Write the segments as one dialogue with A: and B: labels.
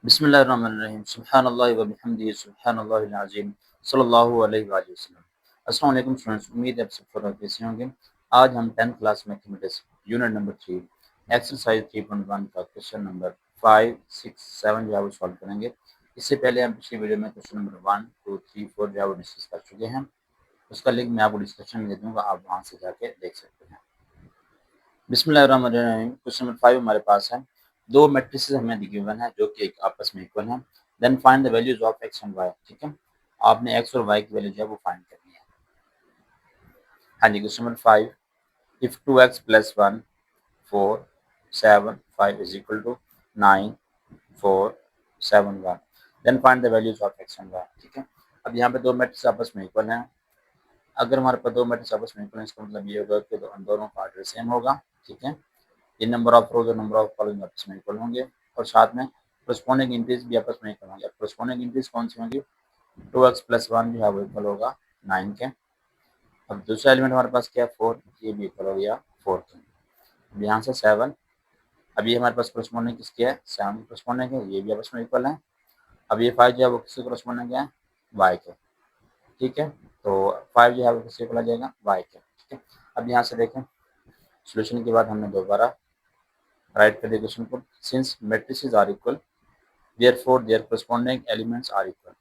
A: बिस्मिल्लाहिर्रहमानिर्रहीम सुब्हानल्लाहि व बिहम्दिही सुब्हानल्लाहिल अज़ीम सल्लल्लाहु अलैहि वसल्लम। अस्सलाम वालेकुम स्टूडेंट्स, उम्मीद है आप सब लोग कैसे होंगे। आज हम 10th class mathematics unit number 3 exercise 3.1 का क्वेश्चन नंबर 5, 6, 7 जो है वो सॉल्व करेंगे। इससे पहले हम पिछली वीडियो में क्वेश्चन नंबर 1, 2, 3, 4 जो है वो डिस्कस कर चुके हैं। उसका लिंक मैं आपको डिस्क्रिप्शन में दे दूँगा, आप वहाँ से जाके देख सकते हैं। बिस्मिल्लाहिर्रहमानिर्रहीम। क्वेश्चन नंबर 5 हमारे पास है। दो मैट्रिसेस हमें गिवन है जो कि एक आपस में इक्वल है। Then find the values of x and y. ठीक है, आपने एक्स और वाई की वैल्यू जो है वो फाइंड करनी है। हाँ जी, question number 5, if 2x plus 1 4 7 5 is equal to 9 4 7 1, then find the values of x and y. ठीक है, अब यहाँ पे दो मैट्रिक्स आपस में इक्वल हैं। अगर हमारे पास दो मैट्रिक्स आपस में इक्वल है, इसका मतलब ये होगा कि दोनों का ऑर्डर सेम होगा। ठीक है, ये नंबर ऑफ रोज और नंबर ऑफ कॉलम आपस में इक्वल होंगे और साथ में कोरस्पोंडिंग इंटीज भी आपस में इक्वल होंगे। कोरस्पोंडिंग इंटीज कौन सी होंगी? 2x प्लस 1 जो है वो इक्वल होगा 9 के। अब दूसरा एलिमेंट हमारे पास क्या है? 4, ये भी इक्वल हो गया 4 के। अब यहाँ से 7, अब ये हमारे पास कोरस्पोंडिंग किसकी है? 7 कोरस्पोंडिंग है, ये भी आपस में इक्वल है। अब ये 5 जो है वो किससे कोरस्पोंडिंग है? y के। ठीक है, तो 5 जो है वो किससे इक्वल आ जाएगा? y के। ठीक है, अब यहाँ से देखें, सोल्यूशन के बाद हमने दोबारा राइट कर दिया क्वेश्चन को। Since matrices are equal therefore their corresponding elements are equal.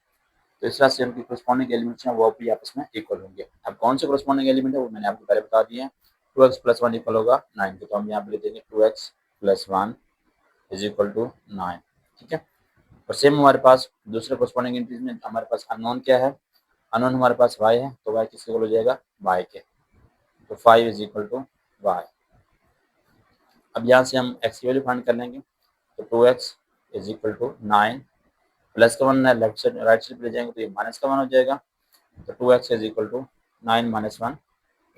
A: तो इस तरह से उनकी कोरस्पोंडिंग एलिमेंट्स हैं वो भी आपस में इक्वल होंगे। अब कौन से कोरस्पोंडिंग एलिमेंट है वो मैंने आपको पहले बता दिए हैं। 2x प्लस 1 इक्वल होगा 9 के, तो हम यहाँ पे लिख देंगे 2x plus 1 is equal to 9। ठीक है, और सेम हमारे पास दूसरे कोरस्पोंडिंग इंटीज में हमारे पास अननोन क्या है? अननोन हमारे पास y है, तो y किसके इक्वल हो जाएगा? y के। तो 5 इज इक्वल टू y। अब यहाँ से हम x की वैल्यू फाइंड कर लेंगे। तो 2x is equal to 9, plus का 1 लेफ्ट साइड राइट साइड पे ले जाएंगे तो ये माइनस का 1 हो जाएगा। तो 2x is equal to 9 minus 1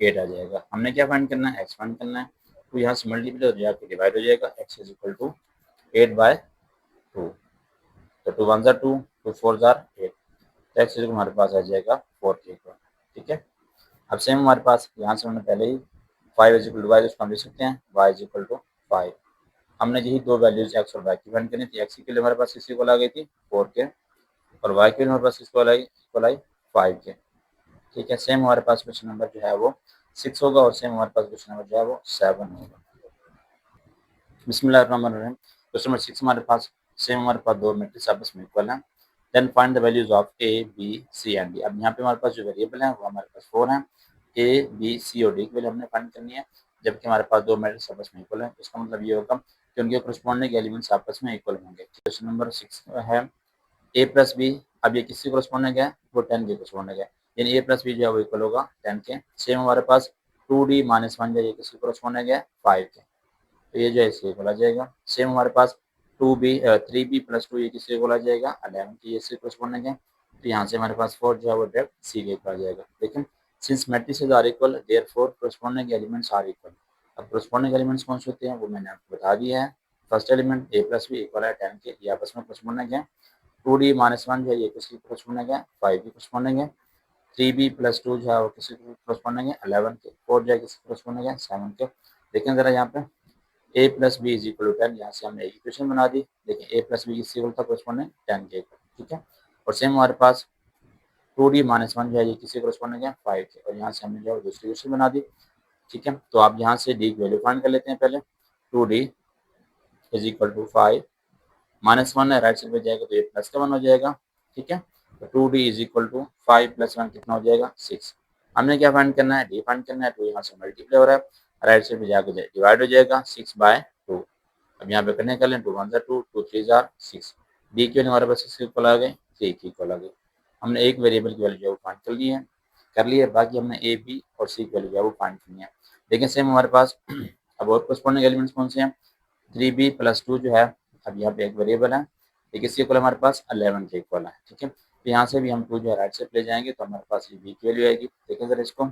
A: 8 आ जाएगा। हमने क्या फाइंड करना है? x फाइंड करना है। तो यहाँ से मल्टीप्लाई हो जाकर डिवाइड हो जाएगा। x is equal to 8/2। तो 2 1 2, 2 4 8, तो x इज हमारे पास आ जाएगा 4 के इक्वल। ठीक है, अब सेम हमारे पास यहाँ से हमने पहले ही 5 इज इक्वल टू y उसको हम लिख सकते हैं y इज इक्वल टू 5। हमने यही दो वैल्यूज x और y की फाइंड करनी थी। x के लिए हमारे पास किसी को आ गई थी 4 के, और y के लिए हमारे पास किसको आई 5 के। ठीक है, सेम हमारे पास क्वेश्चन नंबर जो है वो 6 होगा और सेम हमारे पास क्वेश्चन नंबर जो है वो 7 होगा। बिस्मिल्लाहिर्रहमानिर्रहीम। क्वेश्चन नंबर 6 हमारे पास सेम हमारे पास दो मैट्रिक्स आपस में इक्वल हैं। Then find the values of a, b, c and d। अब यहाँ पे हमारे पास जो वेरिएबल है वो हमारे पास 4 हैं। a, b, c और d की वैल्यू हमने फाइंड करनी है, जबकि हमारे पास दो मैट्रिक्स आपस में इक्वल है। इसका मतलब ये होगा कि उनके कोरस्पोंडिंग एलिमेंट्स आपस में इक्वल होंगे। क्वेश्चन नंबर 6 है a प्लस बी। अब ये किससे कोरस्पोंडिंग है? वो 10 के कोरस्पोंडिंग है, यानी a प्लस बी जो है वो इक्वल होगा 10 के। सेम हमारे पास 2d माइनस 1 जो है ये किसके कोरस्पोंडिंग है? 5 के, तो ये जो है इसके इक्वल आ जाएगा। सेम हमारे पास 3b प्लस 2 ये किसके इक्वल आ जाएगा? 11 की, ये इससे कोरस्पोंडिंग है। तो यहाँ से हमारे पास 4 जो है वो डायरेक्ट सी के इक्वल आ जाएगा। लेकिन since matrices are equal therefore corresponding elements are equal. अब कोरस्पोंडिंग एलिमेंट्स कौन से होते हैं वो मैंने आपको बता दिया है। First element a plus b equal है 10 के, ये आपस में कोरस्पोंडिंग है। 2d माइनस 1 जो है ये किसकी कोरस्पोंडिंग है? 5 की कोरस्पोंडिंग है। 3b प्लस 2 जो है वो किसकी कोरस्पोंडिंग है? 11 के। 4 जो है किसकी कोरस्पोंडिंग है? 7 के। लेकिन जरा यहाँ पे a plus b is equal to 10, यहाँ से हमने एक इक्वेशन बना दी। देखिए a प्लस बी किससे इक्वल था? कोरस्पोंडिंग 10 के इक्वल। ठीक है, और सेम हमारे पास 2d माइनस 1 जो है ये किससे कोरस्पोंडिंग है? 5 के, और यहाँ से हमने जो है दूसरी इक्वेशन बना दी। ठीक है, तो आप यहाँ से d की वैल्यू फाइंड कर लेते हैं पहले। 2d is equal to 5 minus 1 है, राइट साइड पे जाएगा तो ये प्लस का 1 हो जाएगा। ठीक है, तो 2d is equal to 5 plus 1 कितना हो जाएगा? 6। हमने क्या फाइंड करना है? d फाइंड करना है, तो यहाँ से मल्टीप्लाई हो रहा है, राइट साइड पे जाकर डिवाइड हो जाएगा 6/2। अब यहाँ पे करने कर लें 2 1 2, 2 3 6। डी की वैल्यू हमारे पास किसकी इक्वल आ गई? 3 की इक्वल आ गई। हमने एक वेरिएबल की वैल्यू जो है वो फाइंड कर ली है। बाकी हमने ए बी और सी की वैल्यू जो है वो फाइंड करनी है। लेकिन सेम हमारे पास अब और कोरस्पोंडिंग एलिमेंट्स कौन से हैं? 3b प्लस 2 जो है, अब यहाँ पे एक वेरिएबल है, ये किसके इक्वल हमारे पास? 11 के इक्वल है। ठीक है, तो यहाँ से भी हम 2 जो है राइट साइड ले जाएंगे तो हमारे पास ये बी की वैल्यू आएगी। देखिए सर इसको,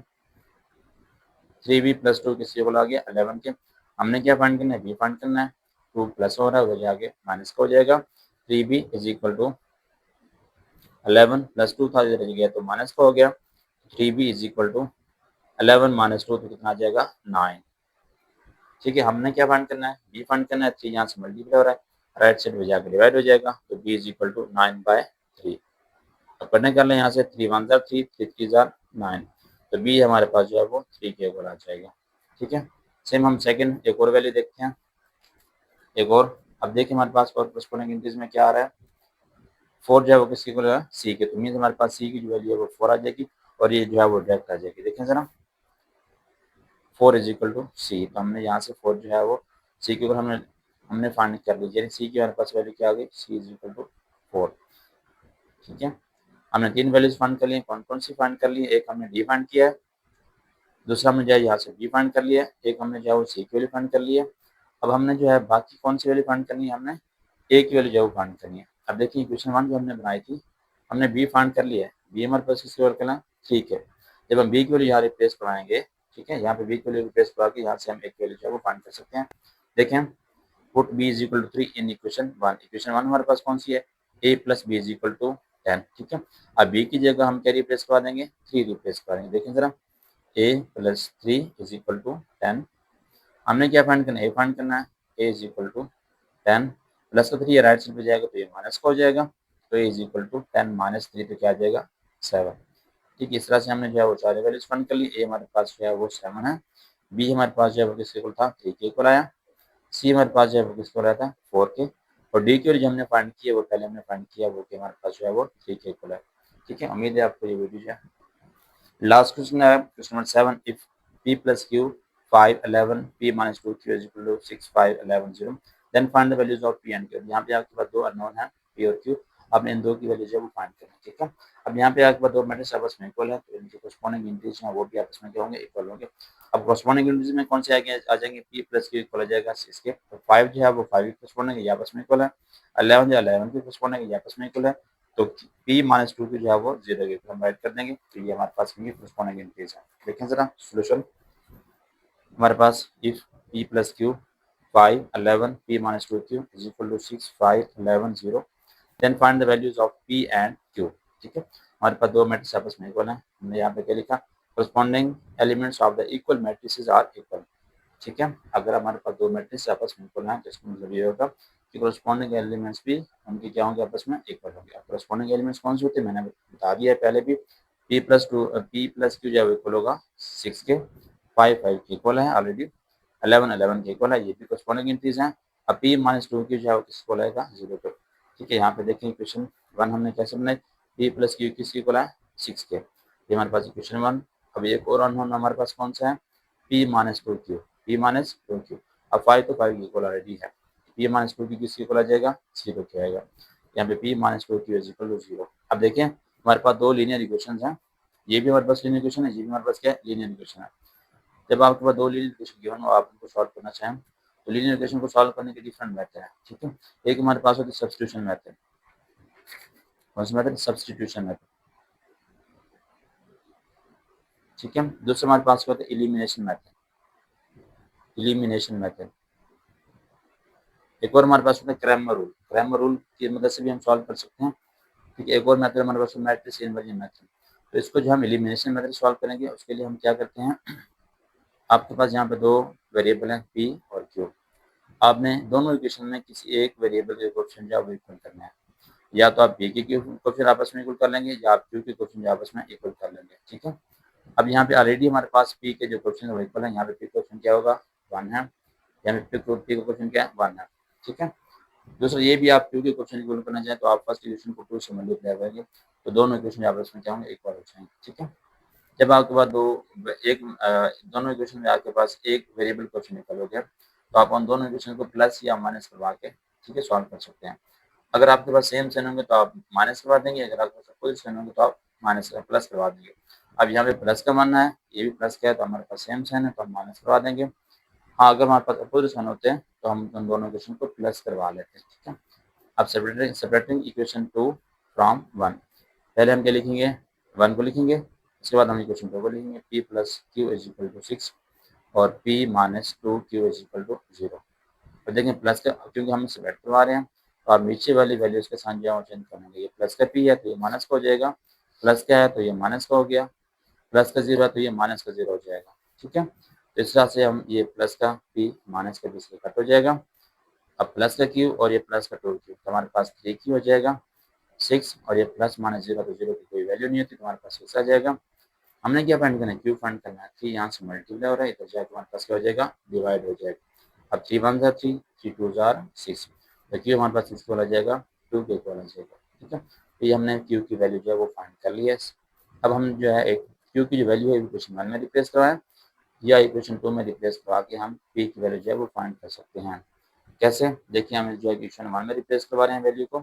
A: 3b प्लस 2 किसके इक्वल आ गया? 11 के। हमने क्या फाइंड करना है? बी फाइंड करना है। 2 प्लस हो रहा है, उधर जाके माइनस का हो जाएगा। 3b is equal to 11 plus 2 था, इधर गया तो माइनस का हो गया। 3b is equal to 11 minus 2 तो कितना आ जाएगा? 9। ठीक है, हमने क्या फाइंड करना है? बी फाइंड करना है। 3 यहाँ से मल्टीप्लाई हो रहा है, राइट साइड में जाकर डिवाइड हो जाएगा, तो b इज इक्वल टू 9/3। अब करने कर लें यहाँ से 3 1 जार 3, 3 3 जार 9, तो b हमारे पास जो है वो 3 के ऊपर आ जाएगा। ठीक है, सेम हम सेकंड एक और वैल्यू देखते हैं, एक और। अब देखिए हमारे पास और करस्पॉन्डिंग इंटीजर में क्या आ रहा है, 4 जो है वो किसके इक्वल है, c के, तो मीन्स हमारे पास c की जो वैल्यू है वो 4 आ जाएगी और ये जो है वो डायरेक्ट आ जाएगी। देखें जरा 4 इज इक्वल टू सी, तो हमने यहाँ से 4 जो है वो सी के ऊपर हमने हमने फाइंड कर ली, यानी सी की हमारे पास वैल्यू क्या आ गई, सी इज इक्वल टू 4। ठीक है, हमने 3 वैल्यूज फाइंड कर ली, कौन कौन सी फाइंड कर ली, एक हमने डी फाइंड किया है, दूसरा हमने जो है यहाँ से बी फाइंड कर लिया है, एक हमने जो है वो सी की वैल्यू फाइंड कर ली है। अब हमने जो है बाकी कौन सी वैल्यू फाइंड करनी है, हमने ए की वैल्यू जो है वो फाइंड करनी है। अब देखिए इक्वेशन 1 जो हमने बनाई थी, हमने बी फाइंड कर लिया है, बी हमारे पास किसकी वैल्यू करना, 3 है। जब हम बी की वैल्यू यहाँ रिप्लेस कराएंगे, ठीक है, यहाँ पे बी की वैल्यू रिप्लेस करा के यहाँ से हम एक वैल्यू जो है वो फाइंड कर सकते हैं। देखें put b is equal to 3 in equation 1, equation 1 हमारे पास कौन सी है, a plus b is equal to 10। ठीक है, अब b की जगह हम क्या रिप्लेस करवा देंगे, 3 रिप्लेस करा देंगे। देखें जरा a plus 3 is equal to 10, हमने क्या फाइंड करना है, a फाइंड करना है, a is equal to 10 plus का 3 ये राइट साइड पे जाएगा तो ये माइनस का हो जाएगा, तो a is equal to 10 minus 3 तो क्या आ जाएगा 7। ठीक है, इस तरह से हमने जो है वो सारे वैल्यूज फाइंड कर ली, a हमारे पास जो है वो 7 है, b हमारे पास जो है वो किसके इक्वल था, 3 के इक्वल आया, सी हमारे पास जो है वो किसको रहा था 4 के, और डी की जो हमने फाइंड किया वो पहले हमने फाइंड किया वो कि हमारे पास जो है वो 3 के इक्वल है। ठीक है, उम्मीद है आपको ये वीडियो जो है। लास्ट क्वेश्चन है question number 7, if p plus q 5 11 p minus 2 q is equal to 6 5 11 0, then find the values of p and q। यहाँ पे आपके पास दो अननोन है p और q, आपने इन दो की वैल्यू जो है वो फाइंड करनी है। ठीक है, अब यहाँ पे आपके पास दो मैट्रिक्स आपस में इक्वल है, तो इनके कोरेस्पोंडिंग इंटीजर्स हैं वो भी आपस में क्या होंगे, इक्वल होंगे। अब कोरेस्पोंडिंग इंटीजर में कौन से आ जाएंगे, p प्लस q इक्वल हो जाएगा 6 के, तो 5 जो है वो 5 के कोरेस्पोंडिंग है, ये आपस में इक्वल है, 11 जो 11 के कोरेस्पोंडिंग है, ये आपस में इक्वल है, तो p माइनस 2 की जो है वो 0 के इक्वल हम राइट कर देंगे, तो ये हमारे पास कोरेस्पोंडिंग इंटीजर है। देखें जरा सोल्यूशन, हमारे पास if p plus q 5 11 p minus 2 q is equal to 6 5 11 0, then find the values of p and q। ठीक है, हमारे पास दो मैट्रिक्स आपस में इक्वल है, हमने यहाँ पे क्या लिखा, corresponding elements of the equal matrices are equal। ठीक है, अगर हमारे पास दो मैट्रिक्स आपस में इक्वल हैं तो इसका मतलब ये होगा कि corresponding एलिमेंट्स भी उनके क्या होंगे, आपस में इक्वल होंगे। corresponding एलिमेंट्स कौन से होते हैं, मैंने बता दिया है पहले भी, p प्लस q जो है इक्वल होगा 6 के, 5 5 के इक्वल है ऑलरेडी, 11 11 के इक्वल है, ये भी corresponding इंटीजर हैं। अब p माइनस 2 q जो है किसको आएगा 0 पे। ठीक है, यहाँ पे देखें इक्वेशन 1 हमने कैसे बनाई, p प्लस q किसकी इक्वल है 6 के, ये हमारे पास इक्वेशन 1। अब एक और अननोन हमारे पास कौन सा है, p minus 2q, p minus 2q, अब 5 तो 5 इक्वल ऑलरेडी है, p माइनस 2q किसकी इक्वल आ जाएगा 0 के आएगा, यहाँ पे p minus 2q is equal to 0। अब देखें हमारे पास दो लीनियर इक्वेशन हैं, ये भी हमारे पास लीनियर इक्वेशन है, ये भी हमारे पास क्या है लीनियर इक्वेशन है। जब आपके पास दो लीनियर इक्वेशन गिवन हो, आप उनको सॉल्व करना चाहें, तो लीनियर इक्वेशन को सॉल्व करने के डिफरेंट मेथड है। ठीक है, एक हमारे पास होती है सब्स्टिट्यूशन मेथड, कौन सा मेथड, सब्स्टिट्यूशन मेथड। ठीक है, दूसरा हमारे पास होता है एलिमिनेशन मेथड, एलिमिनेशन मेथड। एक और हमारे पास होता है क्रैमर रूल, क्रैमर रूल की मदद से भी हम सॉल्व कर सकते हैं। ठीक है, एक और मेथड हमारे पास मैट्रिक्स इन्वर्जन मेथड, तो इसको जो हम एलिमिनेशन मेथड सॉल्व करेंगे उसके लिए हम क्या करते हैं, आपके पास यहाँ पे दो वेरिएबल हैं p और q, आपने दोनों इक्वेशन में किसी एक वेरिएबल के कोएफिशिएंट जो है वो इक्वल करना है, या तो आप p के कोएफिशिएंट आपस में इक्वल कर लेंगे या आप q के कोएफिशिएंट आपस में इक्वल कर लेंगे। ठीक है, अब यहाँ पे ऑलरेडी हमारे पास p के जो कोएफिशिएंट वो इक्वल है, यहाँ पे p कोएफिशिएंट क्या होगा 1 है, यहाँ पे p का कोएफिशिएंट क्या है 1 है। ठीक है, दूसरा ये भी आप q के कोएफिशिएंट इक्वल करना चाहें तो आप फर्स्ट इक्वेशन को 2 से मल्टीप्लाई करेंगे, तो दोनों इक्वेशन आपस में क्या होंगे, इक्वल हो जाएंगे। ठीक है, जब आपके पास दोनों इक्वेशन में आपके पास एक वेरिएबल क्वेश्चन निकल हो गया, तो आप उन दोनों इक्वेशन को प्लस या माइनस करवा के ठीक है सॉल्व कर सकते हैं। अगर आपके पास सेम साइन होंगे तो आप माइनस करवा देंगे, अगर आपके पास अपोजिट साइन होंगे तो आप माइनस प्लस करवा देंगे। अब यहाँ पे प्लस का मानना है, ये भी प्लस का है, तो हमारे पास सेम साइन है तो हम माइनस करवा देंगे। हाँ, अगर हमारे पास अपोजिट साइन होते हैं तो हम उन दोनों इक्वेशन को प्लस करवा लेते हैं। ठीक है, अब सेपरेटिंग इक्वेशन 2 फ्रॉम 1, पहले हम क्या लिखेंगे 1 को लिखेंगे, उसके बाद हम इक्वेशन 2 को लिखेंगे, p plus q is equal to 6 और p minus 2q is equal to 0। और देखें प्लस का, क्योंकि हम सेपरेट करवा रहे हैं तो आप नीचे वाली वैल्यूज के साथ जो चेंज करेंगे, ये प्लस का p है तो ये माइनस का हो जाएगा, प्लस का है तो ये माइनस का हो गया, प्लस का 0 है तो ये माइनस का 0 हो जाएगा। ठीक है, तो इस तरह से हम ये प्लस का p माइनस का 20 कट हो जाएगा। अब प्लस का क्यू और ये प्लस का 2 क्यू, तो हमारे पास 3 क्यू हो जाएगा 6, और ये प्लस माइनस 0 तो 0 की कोई वैल्यू नहीं होती, तो हमारे पास 6 आ जाएगा। हमने क्या फाइंड करना है, क्यू फाइंड करना है। 3 यहाँ से मल्टीप्लाई हो रहा है, इधर जाके हमारे पास क्या हो जाएगा, डिवाइड हो जाएगा। अब 3 1 ज़ा 3, 3 2 ज़ा 6, तो क्यू हमारे पास 6 इक्वल आ जाएगा, 2 के इक्वल आ जाएगा। ठीक है, तो ये हमने क्यू की वैल्यू जो है वो फाइंड कर ली है। अब हम जो है एक क्यू की जो वैल्यू है इक्वेशन 1 में रिप्लेस करवाएं, या इक्वेशन 2 में रिप्लेस करवा के हम पी की वैल्यू जो है वो फाइंड कर सकते हैं। कैसे, देखिए हम जो है इक्वेशन 1 में रिप्लेस करवा रहे हैं वैल्यू को।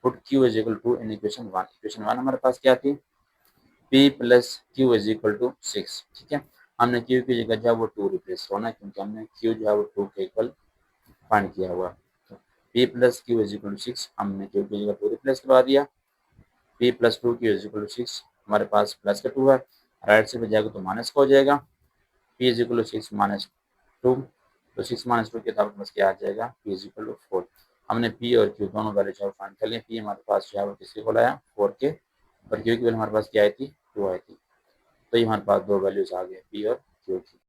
A: Put q is equal to in equation 1, equation 1 हमारे पास क्या थी, p plus q is equal to 6। ठीक है, हमने q की जगह जो है वो 2 रिप्लेस होना है, क्योंकि हमने q जो है वो 2 के इक्वल फाइंड किया हुआ। तो p plus q is equal to 6, हमने q की जगह 2 रिप्लेस करवा दिया। p plus 2q is equal to 6, हमारे पास प्लस का 2 है, राइट से पे जाएगा तो माइनस का हो जाएगा। p is equal to 6 minus 2, तो 6 माइनस 2 के तब बस क्या आ जाएगा, p इज इक्वल टू 4। हमने p और q दोनों वैल्यू जो है फाइंड कर लिए। p हमारे पास जो है वो किसके इक्वल आया, 4 के, और q की वैल्यू हमारे पास क्या आई थी, 2 आई थी। तो ये हमारे पास दो वैल्यूज आ गए, p और q की।